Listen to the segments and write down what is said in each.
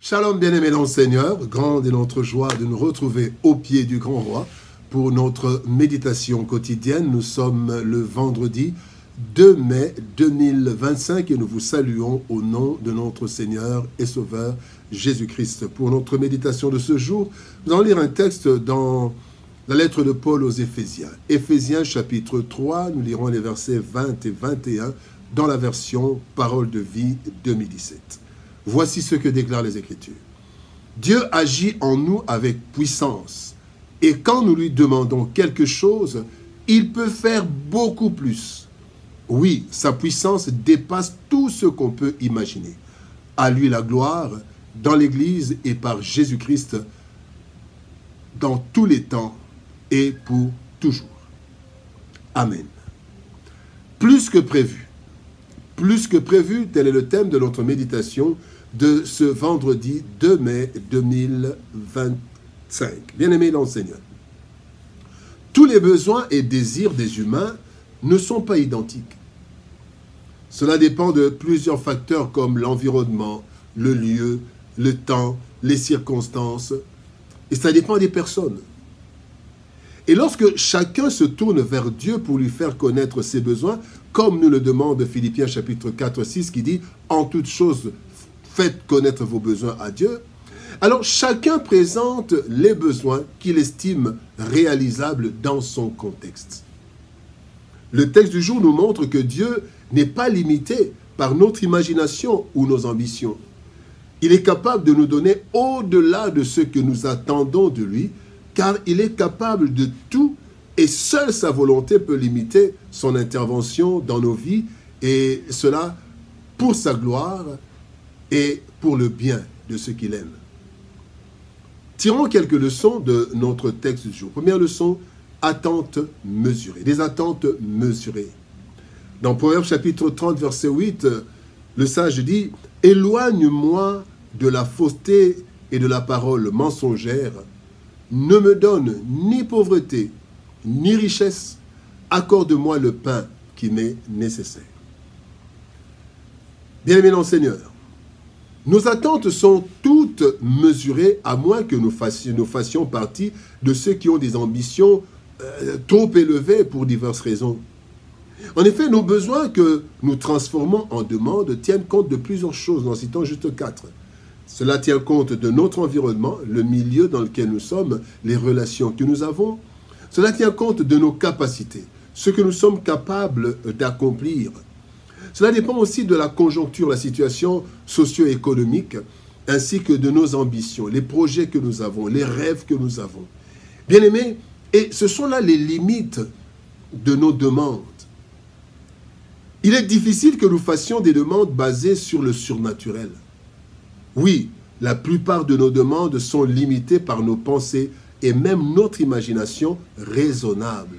Shalom bien-aimés dans le Seigneur, grande est notre joie de nous retrouver au pied du grand roi pour notre méditation quotidienne. Nous sommes le vendredi 2 mai 2025 et nous vous saluons au nom de notre Seigneur et Sauveur Jésus-Christ. Pour notre méditation de ce jour, nous allons lire un texte dans la lettre de Paul aux Éphésiens. Éphésiens chapitre 3, nous lirons les versets 20 et 21 dans la version Parole de vie 2017. Voici ce que déclarent les Écritures. Dieu agit en nous avec puissance, et quand nous lui demandons quelque chose, il peut faire beaucoup plus. Oui, sa puissance dépasse tout ce qu'on peut imaginer. À lui la gloire, dans l'Église et par Jésus-Christ, dans tous les temps et pour toujours. Amen. Plus que prévu. Plus que prévu, tel est le thème de notre méditation de ce vendredi 2 mai 2025. Bien-aimés dans le Seigneur, tous les besoins et désirs des humains ne sont pas identiques. Cela dépend de plusieurs facteurs comme l'environnement, le lieu, le temps, les circonstances, et ça dépend des personnes. Et lorsque chacun se tourne vers Dieu pour lui faire connaître ses besoins, comme nous le demande Philippiens chapitre 4, 6, qui dit « En toutes choses, faites connaître vos besoins à Dieu », alors chacun présente les besoins qu'il estime réalisables dans son contexte. Le texte du jour nous montre que Dieu n'est pas limité par notre imagination ou nos ambitions. Il est capable de nous donner au-delà de ce que nous attendons de lui, car il est capable de tout et seule sa volonté peut limiter son intervention dans nos vies, et cela pour sa gloire et pour le bien de ceux qu'il aime. Tirons quelques leçons de notre texte du jour. Première leçon, attente mesurée. Des attentes mesurées. Dans Proverbes chapitre 30, verset 8, le sage dit « Éloigne-moi de la fausseté et de la parole mensongère. Ne me donne ni pauvreté, ni richesse. Accorde-moi le pain qui m'est nécessaire. » Bien-aimés dans le Seigneur, nos attentes sont toutes mesurées à moins que nous fassions partie de ceux qui ont des ambitions trop élevées pour diverses raisons. En effet, nos besoins que nous transformons en demandes tiennent compte de plusieurs choses, en citant juste 4. Cela tient compte de notre environnement, le milieu dans lequel nous sommes, les relations que nous avons. Cela tient compte de nos capacités, ce que nous sommes capables d'accomplir. Cela dépend aussi de la conjoncture, la situation socio-économique, ainsi que de nos ambitions, les projets que nous avons, les rêves que nous avons. Bien-aimés, et ce sont là les limites de nos demandes. Il est difficile que nous fassions des demandes basées sur le surnaturel. Oui, la plupart de nos demandes sont limitées par nos pensées et même notre imagination raisonnable.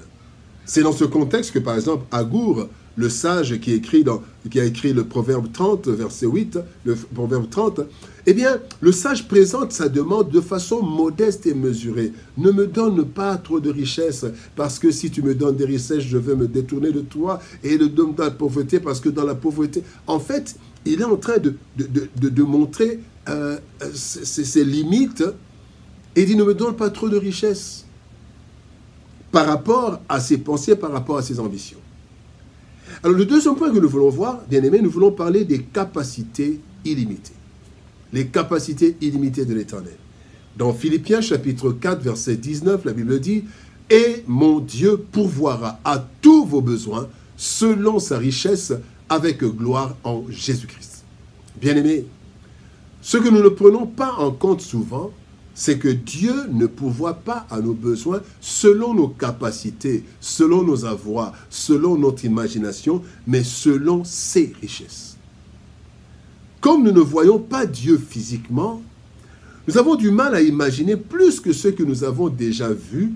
C'est dans ce contexte que, par exemple, Agour, le sage qui a écrit le Proverbe 30, verset 8, le Proverbe 30, eh bien, le sage présente sa demande de façon modeste et mesurée. Ne me donne pas trop de richesses, parce que si tu me donnes des richesses, je vais me détourner de toi, et ne donne pas la pauvreté, parce que dans la pauvreté... En fait, il est en train de montrer ses limites, et il dit, ne me donne pas trop de richesses, par rapport à ses pensées, par rapport à ses ambitions. Alors, le deuxième point que nous voulons voir, bien aimés, nous voulons parler des capacités illimitées. Les capacités illimitées de l'Éternel. Dans Philippiens chapitre 4, verset 19, la Bible dit « Et mon Dieu pourvoira à tous vos besoins selon sa richesse avec gloire en Jésus-Christ. » Bien aimés, ce que nous ne prenons pas en compte souvent, c'est que Dieu ne pourvoit pas à nos besoins selon nos capacités, selon nos avoirs, selon notre imagination, mais selon ses richesses. Comme nous ne voyons pas Dieu physiquement, nous avons du mal à imaginer plus que ce que nous avons déjà vu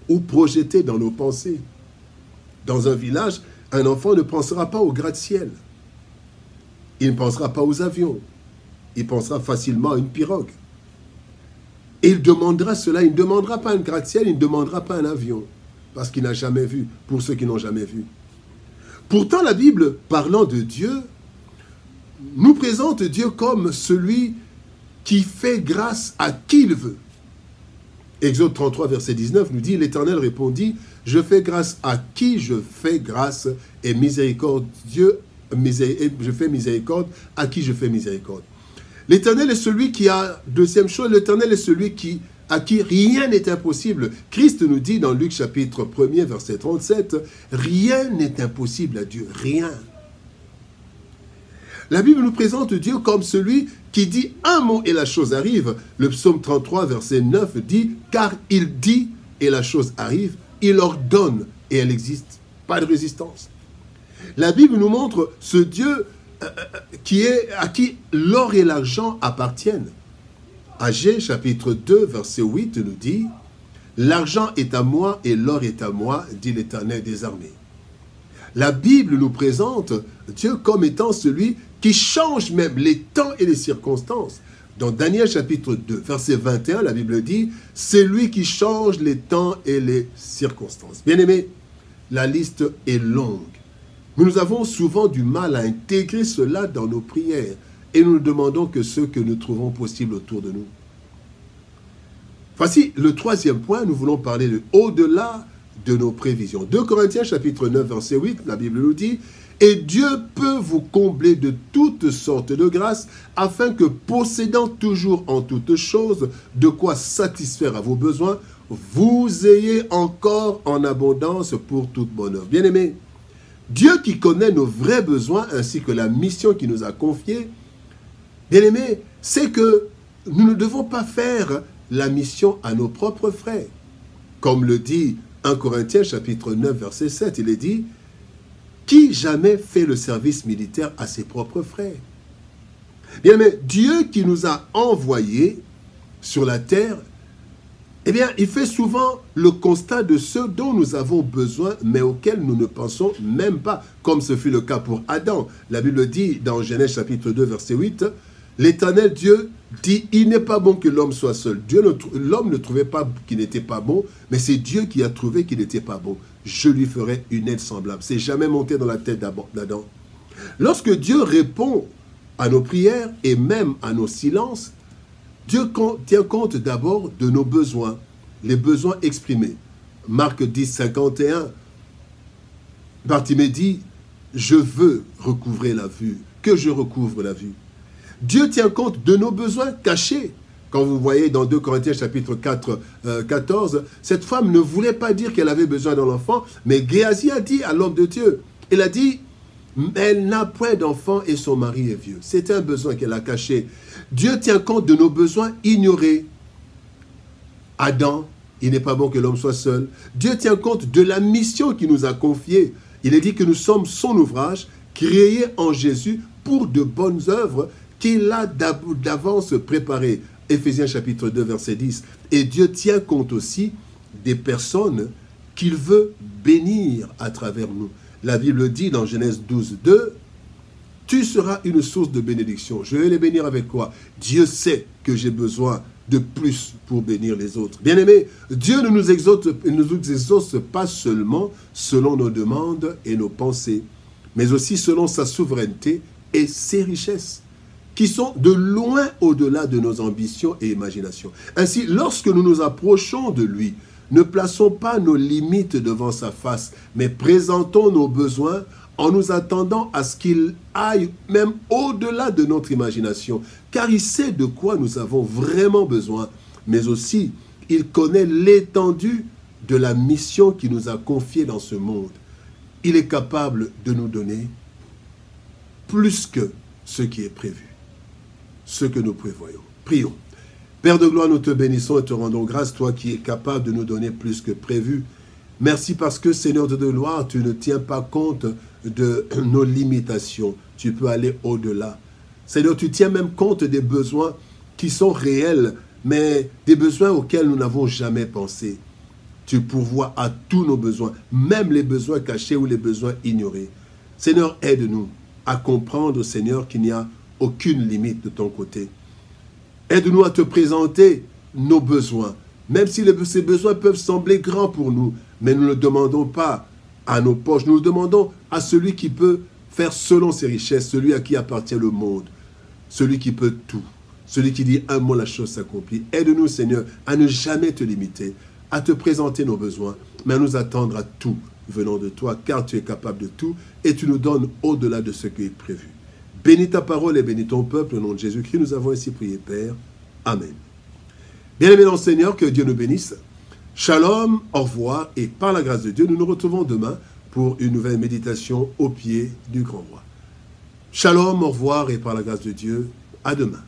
ou projeté dans nos pensées. Dans un village, un enfant ne pensera pas au gratte-ciel. Il ne pensera pas aux avions. Il pensera facilement à une pirogue. Et il demandera cela, il ne demandera pas un gratte-ciel, il ne demandera pas un avion, parce qu'il n'a jamais vu, pour ceux qui n'ont jamais vu. Pourtant, la Bible, parlant de Dieu, nous présente Dieu comme celui qui fait grâce à qui il veut. Exode 33, verset 19 nous dit, l'Éternel répondit, je fais grâce à qui je fais grâce et miséricordieux, je fais miséricorde à qui je fais miséricorde. L'Éternel est celui qui a, deuxième chose, l'Éternel est celui à qui rien n'est impossible. Christ nous dit dans Luc chapitre 1er, verset 37, rien n'est impossible à Dieu, rien. La Bible nous présente Dieu comme celui qui dit un mot et la chose arrive. Le psaume 33, verset 9 dit, car il dit et la chose arrive, il ordonne et elle existe. Pas de résistance. La Bible nous montre ce Dieu à qui l'or et l'argent appartiennent. Agée, chapitre 2, verset 8 nous dit, l'argent est à moi et l'or est à moi, dit l'Éternel des armées. La Bible nous présente Dieu comme étant celui qui change même les temps et les circonstances. Dans Daniel chapitre 2, verset 21, la Bible dit, c'est lui qui change les temps et les circonstances. Bien-aimés, la liste est longue. Mais nous avons souvent du mal à intégrer cela dans nos prières et nous ne demandons que ce que nous trouvons possible autour de nous. Voici le troisième point, nous voulons parler de au-delà de nos prévisions. 2 Corinthiens chapitre 9 verset 8, la Bible nous dit « Et Dieu peut vous combler de toutes sortes de grâces, afin que, possédant toujours en toutes choses de quoi satisfaire à vos besoins, vous ayez encore en abondance pour tout bonheur. » Bien-aimés, Dieu qui connaît nos vrais besoins ainsi que la mission qu'il nous a confiée, bien-aimés, c'est que nous ne devons pas faire la mission à nos propres frais. Comme le dit 1 Corinthiens chapitre 9 verset 7, il est dit « Qui jamais fait le service militaire à ses propres frais ?» Bien, mais Dieu qui nous a envoyés sur la terre, eh bien, il fait souvent le constat de ceux dont nous avons besoin, mais auxquels nous ne pensons même pas, comme ce fut le cas pour Adam. La Bible dit dans Genèse chapitre 2 verset 8, « L'Éternel Dieu dit, il n'est pas bon que l'homme soit seul. » L'homme ne trouvait pas qu'il n'était pas bon, mais c'est Dieu qui a trouvé qu'il n'était pas bon. Je lui ferai une aide semblable. C'est jamais monté dans la tête d'Adam. Lorsque Dieu répond à nos prières et même à nos silences, Dieu tient compte d'abord de nos besoins, les besoins exprimés. Marc 10, 51, Bartimée dit, je veux recouvrer la vue, que je recouvre la vue. Dieu tient compte de nos besoins cachés. Quand vous voyez dans 2 Corinthiens chapitre 4, 14, cette femme ne voulait pas dire qu'elle avait besoin d'un enfant, mais Géasi a dit à l'homme de Dieu, elle a dit, elle n'a point d'enfant et son mari est vieux. C'est un besoin qu'elle a caché. Dieu tient compte de nos besoins ignorés. Adam, il n'est pas bon que l'homme soit seul. Dieu tient compte de la mission qu'il nous a confiée. Il est dit que nous sommes son ouvrage, créé en Jésus pour de bonnes œuvres qu'il a d'avance préparées. Éphésiens chapitre 2, verset 10. Et Dieu tient compte aussi des personnes qu'il veut bénir à travers nous. La Bible dit dans Genèse 12, 2, « Tu seras une source de bénédiction. » Je vais les bénir avec quoi? Dieu sait que j'ai besoin de plus pour bénir les autres. Bien-aimés, Dieu ne nous exauce pas seulement selon nos demandes et nos pensées, mais aussi selon sa souveraineté et ses richesses, qui sont de loin au-delà de nos ambitions et imaginations. Ainsi, lorsque nous nous approchons de lui, ne plaçons pas nos limites devant sa face, mais présentons nos besoins en nous attendant à ce qu'il aille même au-delà de notre imagination, car il sait de quoi nous avons vraiment besoin, mais aussi il connaît l'étendue de la mission qu'il nous a confiée dans ce monde. Il est capable de nous donner plus que ce qui est prévu, ce que nous prévoyons. Prions. Père de gloire, nous te bénissons et te rendons grâce, toi qui es capable de nous donner plus que prévu. Merci parce que, Seigneur de gloire, tu ne tiens pas compte de nos limitations. Tu peux aller au-delà. Seigneur, tu tiens même compte des besoins qui sont réels, mais des besoins auxquels nous n'avons jamais pensé. Tu pourvois à tous nos besoins, même les besoins cachés ou les besoins ignorés. Seigneur, aide-nous à comprendre, Seigneur, qu'il n'y a aucune limite de ton côté. Aide-nous à te présenter nos besoins, même si ces besoins peuvent sembler grands pour nous, mais nous ne demandons pas à nos poches, nous demandons à celui qui peut faire selon ses richesses, celui à qui appartient le monde, celui qui peut tout, Celui qui dit un mot, la chose s'accomplit. Aide-nous, Seigneur, à ne jamais te limiter, à te présenter nos besoins, mais à nous attendre à tout venant de toi, car tu es capable de tout et tu nous donnes au-delà de ce qui est prévu. Bénis ta parole et bénis ton peuple. Au nom de Jésus-Christ, nous avons ainsi prié, Père. Amen. Bien-aimés dans le Seigneur, que Dieu nous bénisse. Shalom, au revoir, et par la grâce de Dieu, nous nous retrouvons demain pour une nouvelle méditation au pied du grand roi. Shalom, au revoir, et par la grâce de Dieu, à demain.